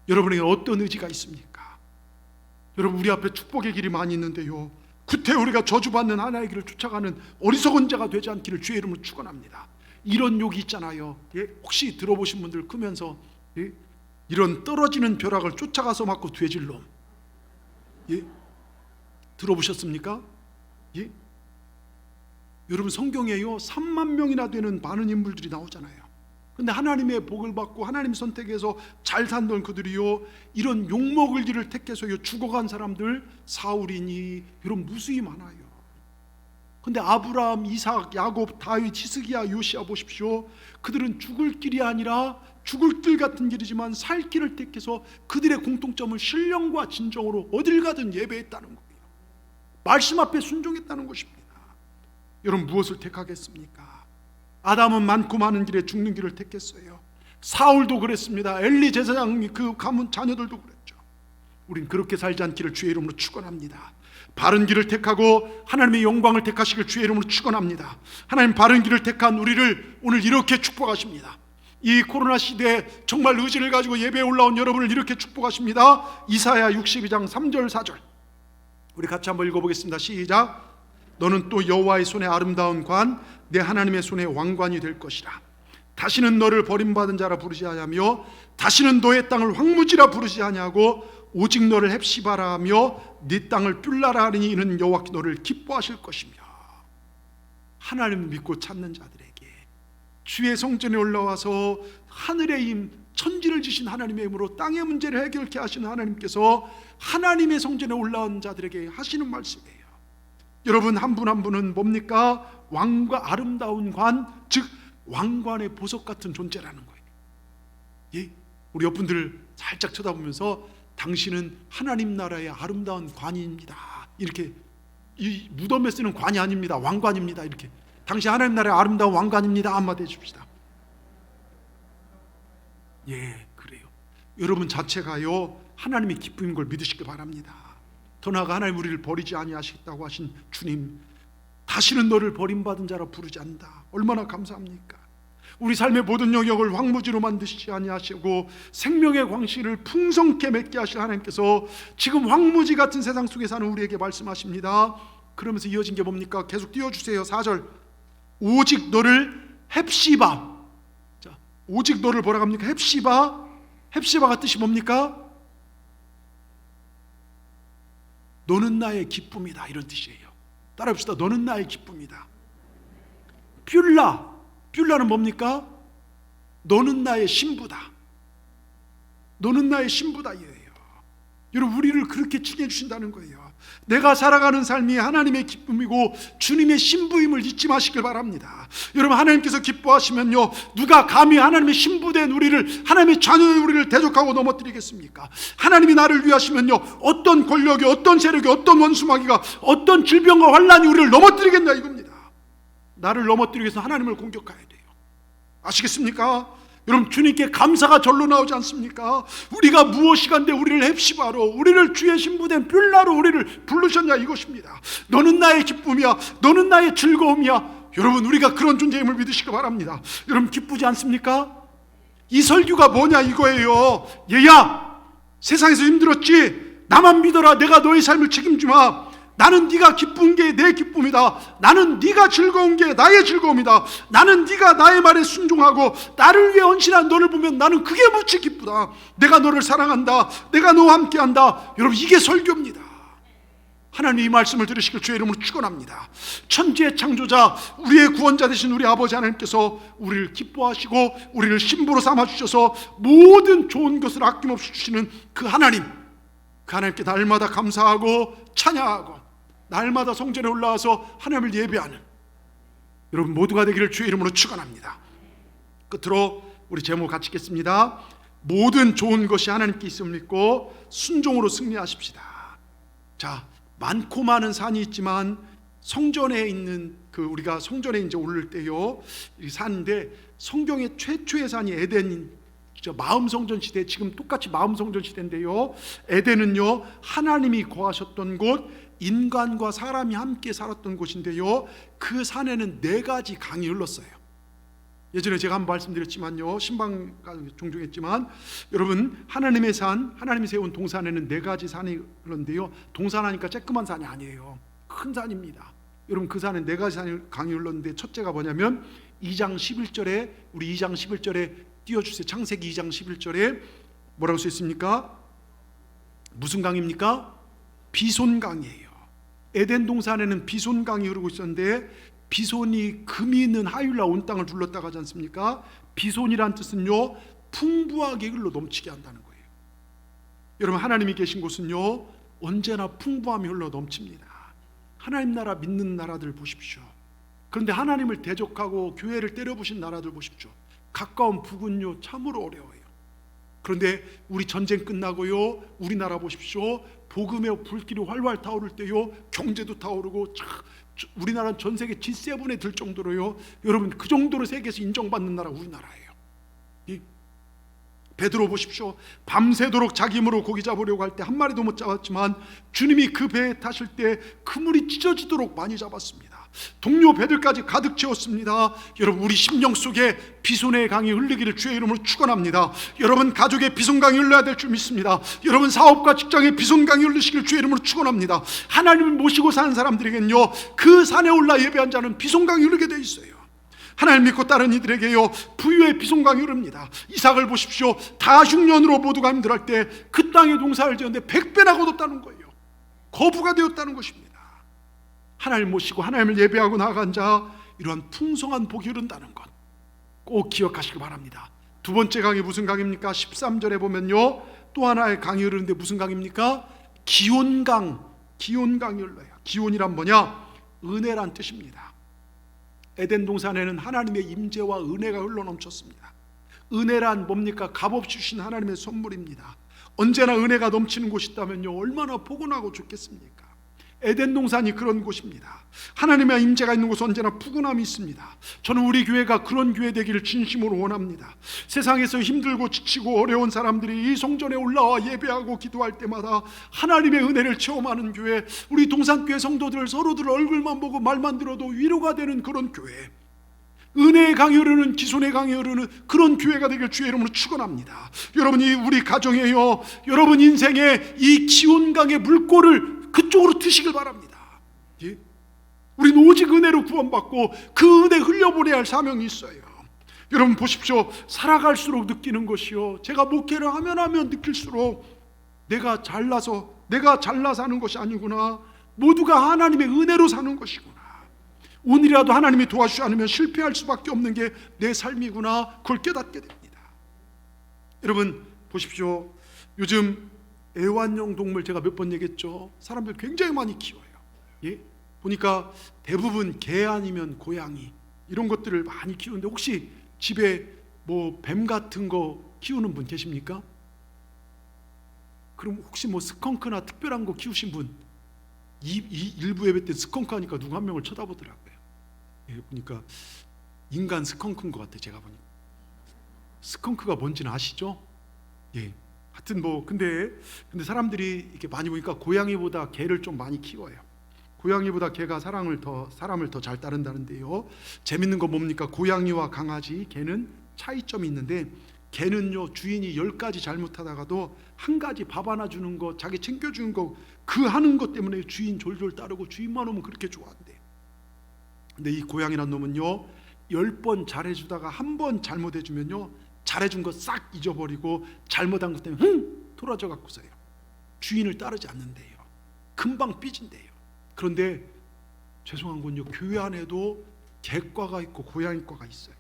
여러분에게 어떤 의지가 있습니까? 여러분, 우리 앞에 축복의 길이 많이 있는데요, 구태 우리가 저주받는 하나의 길을 쫓아가는 어리석은 자가 되지 않기를 주의 이름으로 축원합니다. 이런 욕이 있잖아요. 혹시 들어보신 분들 크면서 이런 떨어지는 벼락을 쫓아가서 맞고 돼질 놈, 들어보셨습니까? 여러분, 성경에요 3만 명이나 되는 많은 인물들이 나오잖아요. 근데 하나님의 복을 받고 하나님 선택해서 잘 살던 그들이요, 이런 욕먹을 길을 택해서 죽어간 사람들, 사울이니 여러분 무수히 많아요. 근데 아브라함, 이삭, 야곱, 다윗, 히스기야, 요시야 보십시오. 그들은 죽을 길이 아니라 죽을 길 같은 길이지만 살 길을 택해서 그들의 공통점은 신령과 진정으로 어딜 가든 예배했다는 거예요. 말씀 앞에 순종했다는 것입니다. 여러분, 무엇을 택하겠습니까? 아담은 많고 많은 길에 죽는 길을 택했어요. 사울도 그랬습니다. 엘리 제사장 그 가문 자녀들도 그랬죠. 우린 그렇게 살지 않기를 주의 이름으로 축원합니다. 바른 길을 택하고 하나님의 영광을 택하시길 주의 이름으로 축원합니다. 하나님 바른 길을 택한 우리를 오늘 이렇게 축복하십니다. 이 코로나 시대에 정말 의지를 가지고 예배에 올라온 여러분을 이렇게 축복하십니다. 이사야 62장 3절 4절 우리 같이 한번 읽어보겠습니다. 시작. 너는 또 여호와의 손에 아름다운 관, 내 하나님의 손에 왕관이 될 것이라. 다시는 너를 버림받은 자라 부르지 아니하며 다시는 너의 땅을 황무지라 부르지 아니하고 오직 너를 헵시바라 하며 네 땅을 뷸라라 하리니 이는 여호와께 너를 기뻐하실 것이며. 하나님을 믿고 찾는 자들에게 주의 성전에 올라와서 하늘의 힘, 천지를 지신 하나님의 힘으로 땅의 문제를 해결케 하시는 하나님께서 하나님의 성전에 올라온 자들에게 하시는 말씀이에요. 여러분 한 분 한 분은 뭡니까? 왕과 아름다운 관, 즉 왕관의 보석 같은 존재라는 거예요. 예? 우리 옆분들 살짝 쳐다보면서 당신은 하나님 나라의 아름다운 관입니다. 이렇게 이 무덤에 쓰는 관이 아닙니다. 왕관입니다. 이렇게 당신 하나님 나라의 아름다운 왕관입니다. 한마디 해줍시다. 예, 그래요. 여러분 자체가요 하나님의 기쁨인 걸 믿으시기 바랍니다. 더 나아가 하나님 우리를 버리지 아니하시겠다고 하신 주님, 다시는 너를 버림받은 자라 부르지 않는다. 얼마나 감사합니까? 우리 삶의 모든 영역을 황무지로 만드시지 아니하시고 생명의 광실을 풍성케 맺게 하실 하나님께서 지금 황무지 같은 세상 속에 사는 우리에게 말씀하십니다. 그러면서 이어진 게 뭡니까? 계속 띄워주세요. 4절. 오직 너를 헵시바. 자, 오직 너를 뭐라고 합니까? 헵시바. 헵시바가 뜻이 뭡니까? 너는 나의 기쁨이다, 이런 뜻이에요. 따라합시다. 너는 나의 기쁨이다. 뷸라. 뷸라는 뭡니까? 너는 나의 신부다. 너는 나의 신부다 이에요. 여러분 우리를 그렇게 칭해 주신다는 거예요. 내가 살아가는 삶이 하나님의 기쁨이고 주님의 신부임을 잊지 마시길 바랍니다. 여러분 하나님께서 기뻐하시면요 누가 감히 하나님의 신부된 우리를, 하나님의 자녀의 우리를 대적하고 넘어뜨리겠습니까? 하나님이 나를 위하시면요 어떤 권력이, 어떤 세력이, 어떤 원수마귀가, 어떤 질병과 환난이 우리를 넘어뜨리겠냐 이겁니다. 나를 넘어뜨리기 위해서 하나님을 공격해야 돼요. 아시겠습니까? 여러분 주님께 감사가 절로 나오지 않습니까? 우리가 무엇이간데 우리를 헵시바로, 우리를 주의 신부된 뷸라로 우리를 부르셨냐 이것입니다. 너는 나의 기쁨이야, 너는 나의 즐거움이야. 여러분 우리가 그런 존재임을 믿으시기 바랍니다. 여러분 기쁘지 않습니까? 이 설교가 뭐냐 이거예요. 얘야 세상에서 힘들었지? 나만 믿어라. 내가 너의 삶을 책임지마. 나는 네가 기쁜 게 내 기쁨이다. 나는 네가 즐거운 게 나의 즐거움이다. 나는 네가 나의 말에 순종하고 나를 위해 헌신한 너를 보면 나는 그게 무지 기쁘다. 내가 너를 사랑한다. 내가 너와 함께한다. 여러분 이게 설교입니다. 하나님 이 말씀을 들으시길 주의 이름으로 축원합니다. 천지의 창조자, 우리의 구원자 되신 우리 아버지 하나님께서 우리를 기뻐하시고 우리를 신부로 삼아주셔서 모든 좋은 것을 아낌없이 주시는 그 하나님, 그 하나님께 날마다 감사하고 찬양하고 날마다 성전에 올라와서 하나님을 예배하는 여러분 모두가 되기를 주의 이름으로 축원합니다. 끝으로 우리 제목 같이 읽겠습니다. 모든 좋은 것이 하나님께 있음을 믿고 순종으로 승리하십시다. 자, 많고 많은 산이 있지만 성전에 있는 우리가 성전에 이제 오를 때요 이 산인데 성경의 최초의 산이 에덴인 마음 성전 시대, 지금 똑같이 마음 성전 시대인데요 에덴은요 하나님이 거하셨던 곳, 인간과 사람이 함께 살았던 곳인데요 그 산에는 4가지 강이 흘렀어요. 예전에 제가 한번 말씀드렸지만요 신방가 종종 했지만 여러분 하나님의 산, 하나님이 세운 동산에는 4가지 산이 흘렀는데요 동산하니까 쬐끄만 산이 아니에요. 큰 산입니다. 여러분 그 산에 4가지 강이 흘렀는데 첫째가 뭐냐면 2장 11절에 우리 2장 11절에 띄워주세요. 창세기 2장 11절에 뭐라고 써있습니까? 무슨 강입니까? 비손강이에요. 에덴 동산에는 비손강이 흐르고 있었는데 비손이 금이 있는 하율라 온 땅을 둘렀다고 하지 않습니까? 비손이란 뜻은요 풍부하게 흘러 넘치게 한다는 거예요. 여러분 하나님이 계신 곳은요 언제나 풍부함이 흘러 넘칩니다. 하나님 나라 믿는 나라들 보십시오. 그런데 하나님을 대적하고 교회를 때려부신 나라들 보십시오. 가까운 북은요 참으로 어려워요. 그런데 우리 전쟁 끝나고요 우리나라 보십시오. 복음의 불길이 활활 타오를 때요 경제도 타오르고 우리나라는 전 세계 G7에 들 정도로요 여러분 그 정도로 세계에서 인정받는 나라 우리나라예요. 베드로 보십시오. 밤새도록 자기 힘으로 고기 잡으려고 할 때 한 마리도 못 잡았지만 주님이 그 배에 타실 때 그물이 찢어지도록 많이 잡았습니다. 동료 배들까지 가득 채웠습니다. 여러분, 우리 심령 속에 비손의 강이 흘리기를 주의 이름으로 축원합니다. 여러분 가족의 비손강이 흘러야 될 줄 믿습니다. 여러분 사업과 직장에 비손강이 흘리시길 주의 이름으로 축원합니다. 하나님을 모시고 사는 사람들에겐요, 그 산에 올라 예배한 자는 비손강이 흐르게 돼 있어요. 하나님 믿고 따른 이들에게요, 부유의 비손강이 흐릅니다. 이삭을 보십시오. 다 흉년으로 모두가 힘들할 때 그 땅에 농사를 지었는데 100배나 거뒀다는 거예요. 거부가 되었다는 것입니다. 하나님을 모시고 하나님을 예배하고 나아간 자, 이러한 풍성한 복이 흐른다는 것 꼭 기억하시기 바랍니다. 두 번째 강이 무슨 강입니까? 13절에 보면요, 또 하나의 강이 흐르는데 무슨 강입니까? 기온강. 기온강이 흘러요. 기온이란 뭐냐? 은혜란 뜻입니다. 에덴 동산에는 하나님의 임재와 은혜가 흘러넘쳤습니다. 은혜란 뭡니까? 값없이 주신 하나님의 선물입니다. 언제나 은혜가 넘치는 곳이 있다면요, 얼마나 포근하고 좋겠습니까? 에덴 동산이 그런 곳입니다. 하나님의 임재가 있는 곳은 언제나 푸근함이 있습니다. 저는 우리 교회가 그런 교회 되기를 진심으로 원합니다. 세상에서 힘들고 지치고 어려운 사람들이 이 성전에 올라와 예배하고 기도할 때마다 하나님의 은혜를 체험하는 교회, 우리 동산교회 성도들 서로들 얼굴만 보고 말만 들어도 위로가 되는 그런 교회, 은혜의 강이 흐르는, 기손의 강이 흐르는 그런 교회가 되길 주의 이름으로 축원합니다. 여러분이 우리 가정에요, 여러분 인생에 이 기온강의 물꼬를 그쪽으로 트시길 바랍니다. 예? 우리는 오직 은혜로 구원받고 그 은혜 흘려보내야 할 사명이 있어요. 여러분 보십시오. 살아갈수록 느끼는 것이요, 제가 목회를 하면 느낄수록 내가 잘나서 사는 것이 아니구나, 모두가 하나님의 은혜로 사는 것이구나, 오늘이라도 하나님이 도와주지 않으면 실패할 수밖에 없는 게 내 삶이구나, 그걸 깨닫게 됩니다. 여러분 보십시오. 요즘 애완용 동물, 제가 몇 번 얘기했죠, 사람들 굉장히 많이 키워요. 예? 보니까 대부분 개 아니면 고양이, 이런 것들을 많이 키우는데 혹시 집에 뭐 뱀 같은 거 키우는 분 계십니까? 그럼 혹시 뭐 스컹크나 특별한 거 키우신 분? 일부 예배 때 스컹크 하니까 누구 한 명을 쳐다보더라고요. 예, 보니까 인간 스컹크인 것 같아요. 제가 보니까 스컹크가 뭔지는 아시죠? 예. 하여튼 뭐 근데 사람들이 이렇게 많이 보니까 고양이보다 개를 좀 많이 키워요. 고양이보다 개가 사람을 더 잘 따른다는데요, 재밌는 거 뭡니까? 고양이와 강아지, 개는 차이점이 있는데, 개는요, 주인이 10가지 잘못하다가도 한 가지 밥 하나 주는 거, 자기 챙겨주는 거, 그 하는 것 때문에 주인 졸졸 따르고 주인만 오면 그렇게 좋아한대요. 근데 이 고양이란 놈은요, 10번 잘해주다가 한 번 잘못해주면요, 잘해준 거 싹 잊어버리고 잘못한 것 때문에 돌아져 갖고서요, 주인을 따르지 않는데요, 금방 삐진대요. 그런데 죄송한 건요, 교회 안에도 개과가 있고 고양이과가 있어요.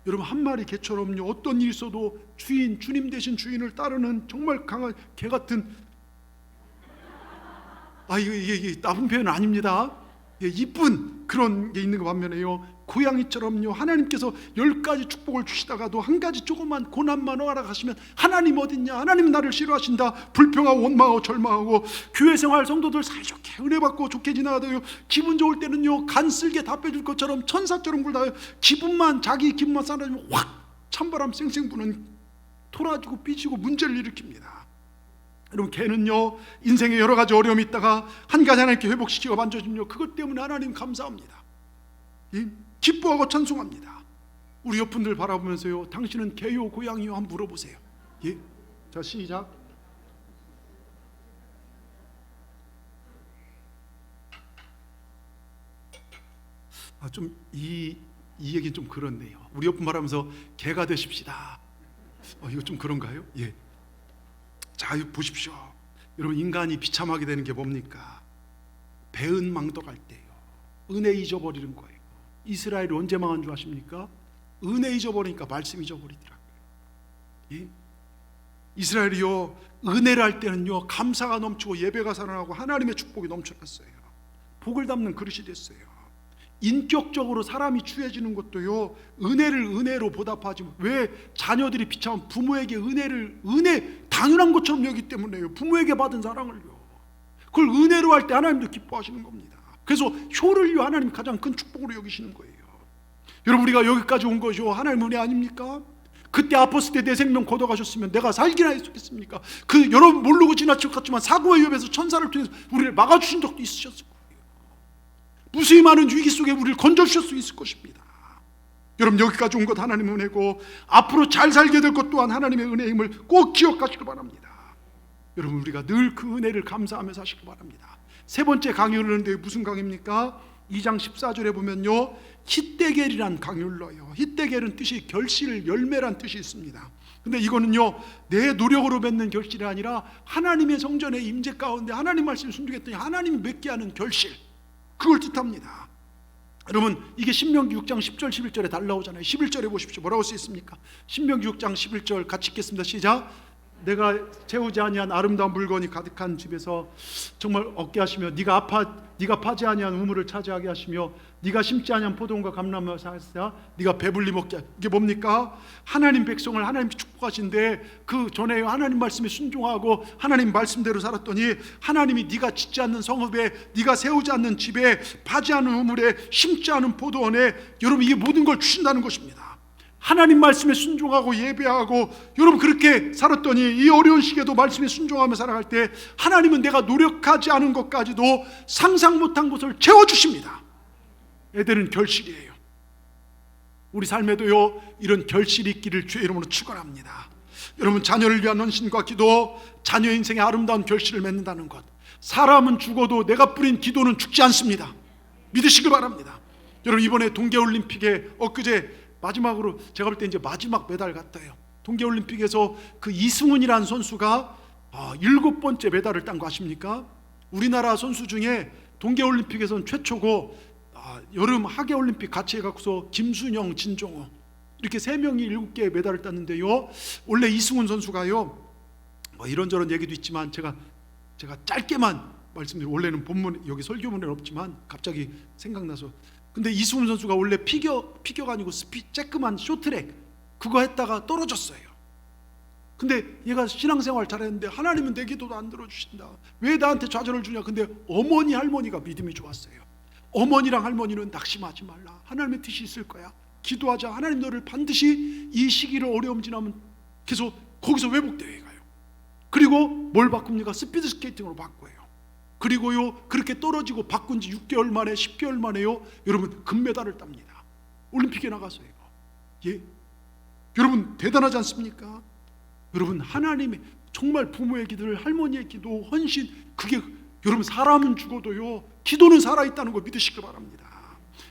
여러분, 한 마리 개처럼요, 어떤 일이 있어도 주님 대신 주인을 따르는 정말 강한 개 같은, 이게 나쁜 표현은 아닙니다. 예, 이쁜 그런 게 있는 거 반면에요, 고양이처럼요, 하나님께서 10가지 축복을 주시다가도 한 가지 조그만 고난만 허락하시면 하나님 어딨냐, 하나님 나를 싫어하신다, 불평하고 원망하고 절망하고, 교회 생활 성도들 사이좋게 은혜 받고 좋게 지나가다요, 기분 좋을 때는요, 간 쓸게 답해줄 것처럼 천사처럼 굴다요, 자기 기분만 쌓아주면 확 찬바람 쌩쌩 부는, 토라지고 삐지고 문제를 일으킵니다. 여러분, 개는요, 인생에 여러 가지 어려움이 있다가 한 가지 하나님께 회복시키고 만져주면요, 그것 때문에 하나님 감사합니다. 기뻐하고 찬송합니다. 우리 옆분들 바라보면서요, 당신은 개요 고양이요 한번 물어보세요. 예? 자, 시작. 좀 이 얘기는 좀 그렇네요. 우리 옆분 바라보면서 개가 되십시다. 이거 좀 그런가요? 예. 자, 보십시오. 여러분, 인간이 비참하게 되는 게 뭡니까? 배은 망덕할 때요, 은혜 잊어버리는 거예요. 이스라엘이 언제 망한 줄 아십니까? 은혜 잊어버리니까 말씀 잊어버리더라고요. 예? 이스라엘이요, 은혜를 할 때는요, 감사가 넘치고 예배가 살아나고 하나님의 축복이 넘쳐났어요. 복을 담는 그릇이 됐어요. 인격적으로 사람이 추해지는 것도요, 은혜를 은혜로 보답하지, 왜 자녀들이 비참한 부모에게 은혜 당연한 것처럼 여기기 때문에요. 부모에게 받은 사랑을요, 그걸 은혜로 할 때 하나님도 기뻐하시는 겁니다. 그래서 효를요, 하나님 가장 큰 축복으로 여기시는 거예요. 여러분, 우리가 여기까지 온 것이요, 하나님 은혜 아닙니까? 그때 아팠을 때 내 생명 걷어가셨으면 내가 살기나 했겠습니까? 그 여러분 모르고 지나칠 것 같지만 사고의 위협에서 천사를 통해서 우리를 막아주신 적도 있으셨을 거예요. 무수히 많은 위기 속에 우리를 건져주실 수 있을 것입니다. 여러분 여기까지 온 것 하나님의 은혜고 앞으로 잘 살게 될 것 또한 하나님의 은혜임을 꼭 기억하시기 바랍니다. 여러분 우리가 늘 그 은혜를 감사하며 사시기 바랍니다. 세 번째 강의를 하는데 무슨 강의입니까? 2장 14절에 보면요, 히데겔이란 강의를 넣어요. 히데겔은 뜻이 결실, 열매란 뜻이 있습니다. 근데 이거는요 내 노력으로 맺는 결실이 아니라 하나님의 성전의 임재 가운데 하나님 말씀을 순종했더니 하나님이 맺게 하는 결실, 그걸 뜻합니다. 여러분 이게 신명기 6장 10절 11절에 달 나오잖아요. 11절에 보십시오. 뭐라고 쓰여 있습니까? 신명기 6장 11절 같이 읽겠습니다. 시작. 내가 채우지 아니한 아름다운 물건이 가득한 집에서 정말 얻게 하시며 네가 파지 아니한 우물을 차지하게 하시며 네가 심지 아니한 포도원과 감람을 사사 네가 배불리 먹게 하시며, 이게 뭡니까? 하나님 백성을 하나님이 축복하신데 그 전에 하나님 말씀에 순종하고 하나님 말씀대로 살았더니 하나님이 네가 짓지 않는 성읍에, 네가 세우지 않는 집에, 파지 않은 우물에, 심지 않은 포도원에 여러분 이게 모든 걸 주신다는 것입니다. 하나님 말씀에 순종하고 예배하고 여러분 그렇게 살았더니 이 어려운 시기에도 말씀에 순종하며 살아갈 때 하나님은 내가 노력하지 않은 것까지도 상상 못한 것을 채워주십니다. 애들은 결실이에요. 우리 삶에도요 이런 결실이 있기를 주의 이름으로 축원합니다. 여러분 자녀를 위한 헌신과 기도, 자녀 인생의 아름다운 결실을 맺는다는 것, 사람은 죽어도 내가 뿌린 기도는 죽지 않습니다. 믿으시길 바랍니다. 여러분 이번에 동계올림픽에 엊그제 마지막으로 제가 볼 때 이제 마지막 메달 같아요. 동계올림픽에서 그 이승훈이라는 선수가 7번째 메달을 딴 거 아십니까? 우리나라 선수 중에 동계올림픽에서는 최초고 여름 하계올림픽 같이 해갖고서 김순영, 진종호 이렇게 3명이 7개의 메달을 땄는데요, 원래 이승훈 선수가요 이런저런 얘기도 있지만 제가 짧게만 말씀드리고, 원래는 본문 여기 설교문에는 없지만 갑자기 생각나서, 근데 이승훈 선수가 원래 피겨가 아니고 쬐끄만 쇼트랙 그거 했다가 떨어졌어요. 근데 얘가 신앙생활 잘했는데 하나님은 내 기도도 안 들어주신다, 왜 나한테 좌절을 주냐. 근데 어머니 할머니가 믿음이 좋았어요. 어머니랑 할머니는 낙심하지 말라, 하나님의 뜻이 있을 거야, 기도하자, 하나님 너를 반드시 이 시기를 어려움 지나면 계속 거기서 회복대회에 가요. 그리고 뭘 바꿉니까? 스피드 스케이팅으로 바꿔요. 그리고요 그렇게 떨어지고 바꾼 지 6개월 만에 10개월 만에요 여러분 금메달을 땁니다. 올림픽에 나가서요. 예, 여러분 대단하지 않습니까? 여러분 하나님의 정말 부모의 기도를, 할머니의 기도, 헌신, 그게 여러분 사람은 죽어도요 기도는 살아있다는 걸 믿으시기 바랍니다.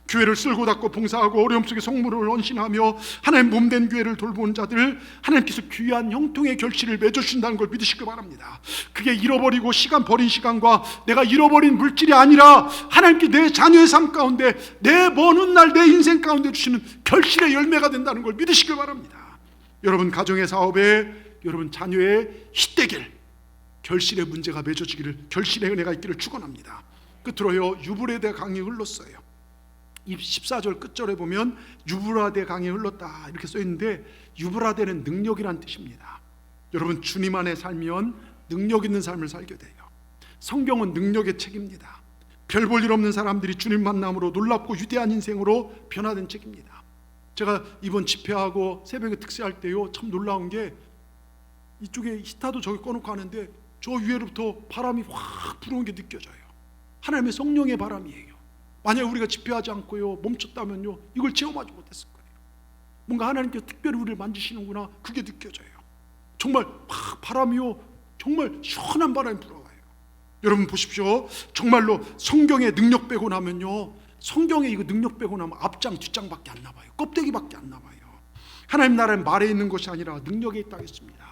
교회를 쓸고 닦고 봉사하고 어려움 속에 성물을 헌신하며 하나님 몸된 교회를 돌보는 자들, 하나님께서 귀한 형통의 결실을 맺어주신다는 걸 믿으시기 바랍니다. 그게 잃어버리고 버린 시간과 내가 잃어버린 물질이 아니라 하나님께 내 자녀의 삶 가운데, 내 먼 훗날 내 인생 가운데 주시는 결실의 열매가 된다는 걸 믿으시기 바랍니다. 여러분 가정의 사업에, 여러분 자녀의 히데겔 결실의 문제가 맺어지기를, 결실의 은혜가 있기를 축원합니다. 끝으로요 유브라데 강이 흘렀어요. 14절 끝절에 보면 유브라데 강이 흘렀다 이렇게 써있는데, 유브라데는 능력이란 뜻입니다. 여러분 주님 안에 살면 능력 있는 삶을 살게 돼요. 성경은 능력의 책입니다. 별 볼 일 없는 사람들이 주님 만남으로 놀랍고 위대한 인생으로 변화된 책입니다. 제가 이번 집회하고 새벽에 특세할 때요 참 놀라운 게, 이쪽에 히타도 저기 꺼놓고 하는데 저 위에로부터 바람이 확 불어오는 게 느껴져요. 하나님의 성령의 바람이에요. 만약에 우리가 집회하지 않고요 멈췄다면요 이걸 체험하지 못했을 거예요. 뭔가 하나님께서 특별히 우리를 만지시는구나, 그게 느껴져요. 정말 막 바람이요 정말 시원한 바람이 불어와요. 여러분 보십시오. 정말로 성경에 능력 빼고 나면요, 성경에 이거 능력 빼고 나면 앞장 뒷장밖에 안 남아요. 껍데기밖에 안 남아요. 하나님 나라는 말에 있는 것이 아니라 능력에 있다 했습니다.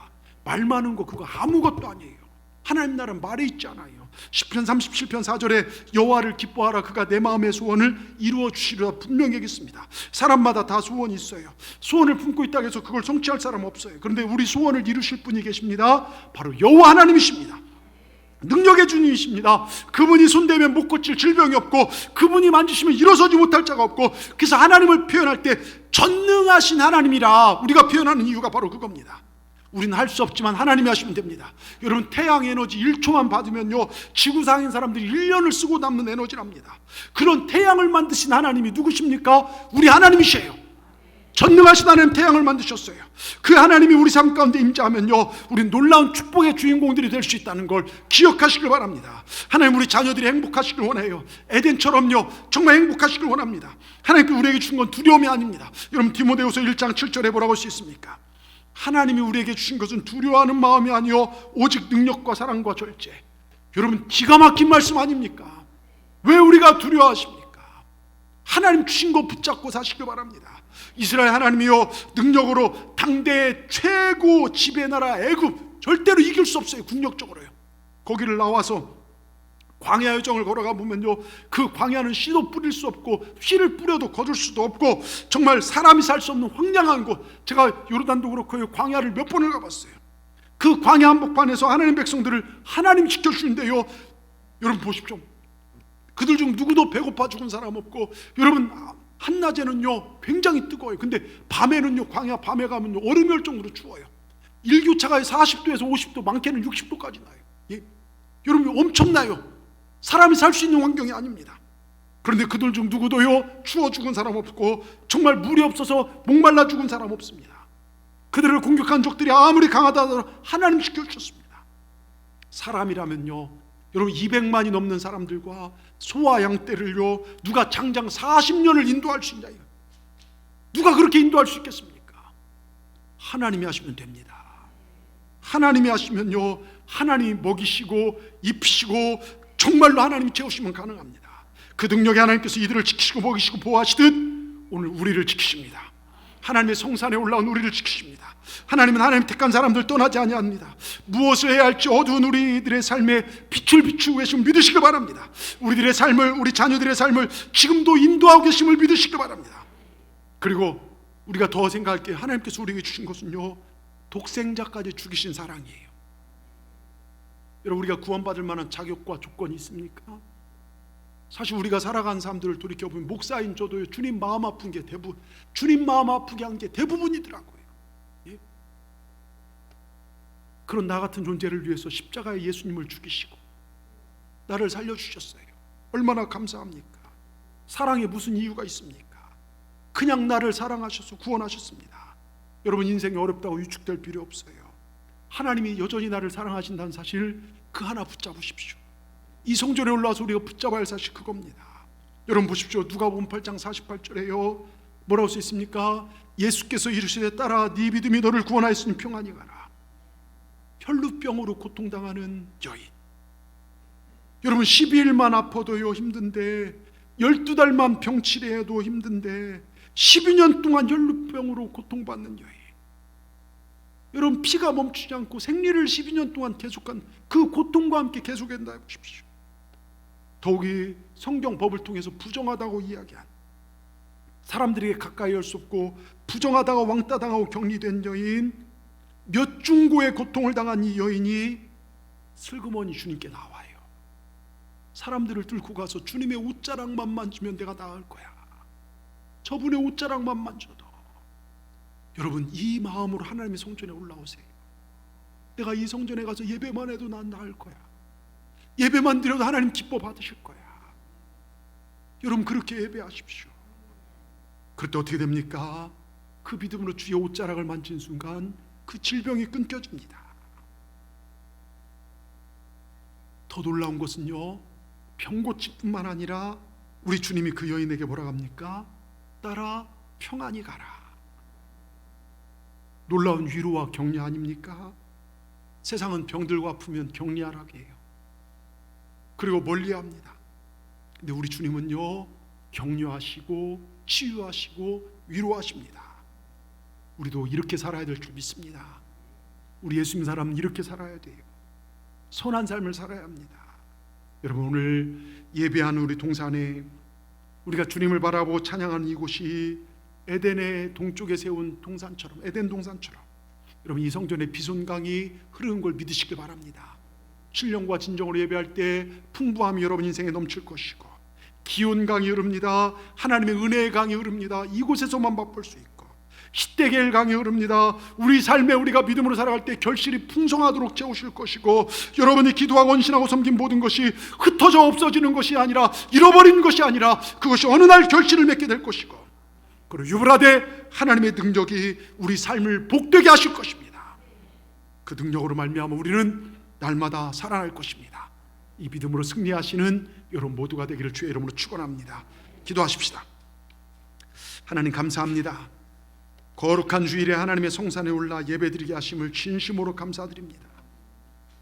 말 많은 거 그거 아무것도 아니에요. 하나님 나라는 말에 있지 않아요. 시편 37편 4절에 여호와를 기뻐하라, 그가 내 마음의 소원을 이루어 주시리라 분명히 얘기했습니다. 사람마다 다 소원이 있어요. 소원을 품고 있다고 해서 그걸 성취할 사람 없어요. 그런데 우리 소원을 이루실 분이 계십니다. 바로 여호와 하나님이십니다. 능력의 주님이십니다. 그분이 손대면 못 고칠 질병이 없고, 그분이 만지시면 일어서지 못할 자가 없고, 그래서 하나님을 표현할 때 전능하신 하나님이라 우리가 표현하는 이유가 바로 그겁니다. 우리는 할 수 없지만 하나님이 하시면 됩니다. 여러분 태양 에너지 1초만 받으면요 지구상인 사람들이 1년을 쓰고 남는 에너지랍니다. 그런 태양을 만드신 하나님이 누구십니까? 우리 하나님이셔요. 전능하신 하나님 태양을 만드셨어요. 그 하나님이 우리 삶 가운데 임재하면요, 우리 놀라운 축복의 주인공들이 될 수 있다는 걸 기억하시길 바랍니다. 하나님 우리 자녀들이 행복하시길 원해요. 에덴처럼요 정말 행복하시길 원합니다. 하나님께 우리에게 주신 건 두려움이 아닙니다. 여러분 디모데후서 1장 7절에 뭐라고 할 수 있습니까? 하나님이 우리에게 주신 것은 두려워하는 마음이 아니요 오직 능력과 사랑과 절제. 여러분 기가 막힌 말씀 아닙니까? 왜 우리가 두려워하십니까? 하나님 주신 거 붙잡고 사시길 바랍니다. 이스라엘 하나님이요 능력으로 당대의 최고 지배 나라 애굽 절대로 이길 수 없어요. 국력적으로요. 거기를 나와서 광야 여정을 걸어가 보면요 그 광야는 씨도 뿌릴 수 없고 씨를 뿌려도 거둘 수도 없고 정말 사람이 살 수 없는 황량한 곳. 제가 요르단도 그렇고 광야를 몇 번을 가봤어요. 그 광야 한복판에서 하나님 백성들을 하나님 지켜주는데요, 여러분 보십시오. 그들 중 누구도 배고파 죽은 사람 없고, 여러분 한낮에는요 굉장히 뜨거워요. 근데 밤에는요 광야 밤에 가면요 얼음이 올 정도로 추워요. 일교차가 40도에서 50도, 많게는 60도까지 나요. 예? 여러분 엄청나요. 사람이 살 수 있는 환경이 아닙니다. 그런데 그들 중 누구도요 추워 죽은 사람 없고 정말 물이 없어서 목말라 죽은 사람 없습니다. 그들을 공격한 적들이 아무리 강하다 하더라도 하나님 지켜주셨습니다. 사람이라면요 여러분 200만이 넘는 사람들과 소와 양떼를요 누가 장장 40년을 인도할 수 있냐? 누가 그렇게 인도할 수 있겠습니까? 하나님이 하시면 됩니다. 하나님이 하시면요 하나님이 먹이시고 입히시고 정말로 하나님이 채우시면 가능합니다. 그 능력의 하나님께서 이들을 지키시고 먹이시고 보호하시듯 오늘 우리를 지키십니다. 하나님의 성산에 올라온 우리를 지키십니다. 하나님은 하나님 택한 사람들 떠나지 아니합니다. 무엇을 해야 할지 어두운 우리들의 삶에 빛을 비추고 계심을 믿으시기 바랍니다. 우리들의 삶을, 우리 자녀들의 삶을 지금도 인도하고 계심을 믿으시기 바랍니다. 그리고 우리가 더 생각할 게, 하나님께서 우리에게 주신 것은요 독생자까지 죽이신 사랑이에요. 여러분 우리가 구원받을 만한 자격과 조건이 있습니까? 사실 우리가 살아가는 사람들을 돌이켜보면 목사인 저도요 주님 마음 아픈 게 대부분, 주님 마음 아프게 한 게 대부분이더라고요. 예? 그런 나 같은 존재를 위해서 십자가에 예수님을 죽이시고 나를 살려주셨어요. 얼마나 감사합니까? 사랑에 무슨 이유가 있습니까? 그냥 나를 사랑하셔서 구원하셨습니다. 여러분 인생이 어렵다고 위축될 필요 없어요. 하나님이 여전히 나를 사랑하신다는 사실 그 하나 붙잡으십시오. 이 성전에 올라와서 우리가 붙잡아야 할 사실 그겁니다. 여러분 보십시오. 누가복음 8장 48절에요 뭐라고 써 있습니까? 예수께서 이르시되 딸아 네 믿음이 너를 구원하였으니 평안히 가라. 혈루병으로 고통당하는 여인. 여러분 12일만 아파도요 힘든데, 12달만 병치레해도 힘든데 12년 동안 혈루병으로 고통받는 여인. 여러분 피가 멈추지 않고 생리를 12년 동안 계속한 그 고통과 함께 계속한다 해보십시오. 더욱이 성경 법을 통해서 부정하다고 이야기한, 사람들에게 가까이 할 수 없고 부정하다가 왕따당하고 격리된 여인, 몇 중고의 고통을 당한 이 여인이 슬그머니 주님께 나와요. 사람들을 뚫고 가서 주님의 옷자락만 만지면 내가 나을 거야. 저분의 옷자락만 만져도. 여러분 이 마음으로 하나님의 성전에 올라오세요. 내가 이 성전에 가서 예배만 해도 난 나을 거야. 예배만 드려도 하나님 기뻐 받으실 거야. 여러분 그렇게 예배하십시오. 그럴 때 어떻게 됩니까? 그 믿음으로 주의 옷자락을 만진 순간 그 질병이 끊겨집니다. 더 놀라운 것은요 병고치뿐만 아니라 우리 주님이 그 여인에게 뭐라고 합니까? 딸아 평안히 가라. 놀라운 위로와 격려 아닙니까? 세상은 병들고 아프면 격리하라고 해요. 그리고 멀리합니다. 근데 우리 주님은요 격려하시고 치유하시고 위로하십니다. 우리도 이렇게 살아야 될 줄 믿습니다. 우리 예수님 사람은 이렇게 살아야 돼요. 선한 삶을 살아야 합니다. 여러분 오늘 예배하는 우리 동산에 우리가 주님을 바라보고 찬양하는 이곳이 에덴의 동쪽에 세운 동산처럼, 에덴 동산처럼 여러분 이 성전에 비손강이 흐르는 걸 믿으시길 바랍니다. 신령과 진정으로 예배할 때 풍부함이 여러분 인생에 넘칠 것이고, 기온 강이 흐릅니다. 하나님의 은혜의 강이 흐릅니다. 이곳에서만 맛볼 수 있고, 희대계의 강이 흐릅니다. 우리 삶에 우리가 믿음으로 살아갈 때 결실이 풍성하도록 채우실 것이고, 여러분이 기도하고 헌신하고 섬긴 모든 것이 흩어져 없어지는 것이 아니라, 잃어버린 것이 아니라 그것이 어느 날 결실을 맺게 될 것이고, 그리고 유브라데 하나님의 능력이 우리 삶을 복되게 하실 것입니다. 그 능력으로 말미암아 우리는 날마다 살아날 것입니다. 이 믿음으로 승리하시는 여러분 모두가 되기를 주의 이름으로 축원합니다. 기도하십시다. 하나님 감사합니다. 거룩한 주일에 하나님의 성산에 올라 예배드리게 하심을 진심으로 감사드립니다.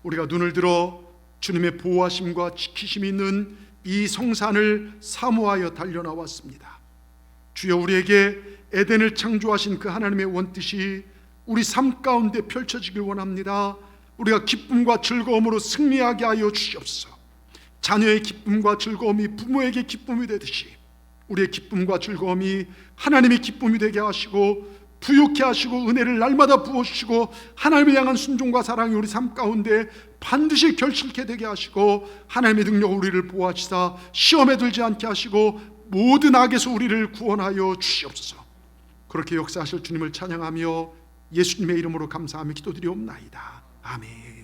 우리가 눈을 들어 주님의 보호하심과 지키심이 있는 이 성산을 사모하여 달려나왔습니다. 주여, 우리에게 에덴을 창조하신 그 하나님의 원뜻이 우리 삶 가운데 펼쳐지길 원합니다. 우리가 기쁨과 즐거움으로 승리하게 하여 주시옵소서. 자녀의 기쁨과 즐거움이 부모에게 기쁨이 되듯이 우리의 기쁨과 즐거움이 하나님의 기쁨이 되게 하시고 부욕케 하시고 은혜를 날마다 부어주시고 하나님을 향한 순종과 사랑이 우리 삶 가운데 반드시 결실케 되게 하시고 하나님의 능력으로 우리를 보호하시사 시험에 들지 않게 하시고 모든 악에서 우리를 구원하여 주시옵소서. 그렇게 역사하실 주님을 찬양하며 예수님의 이름으로 감사하며 기도드리옵나이다. 아멘.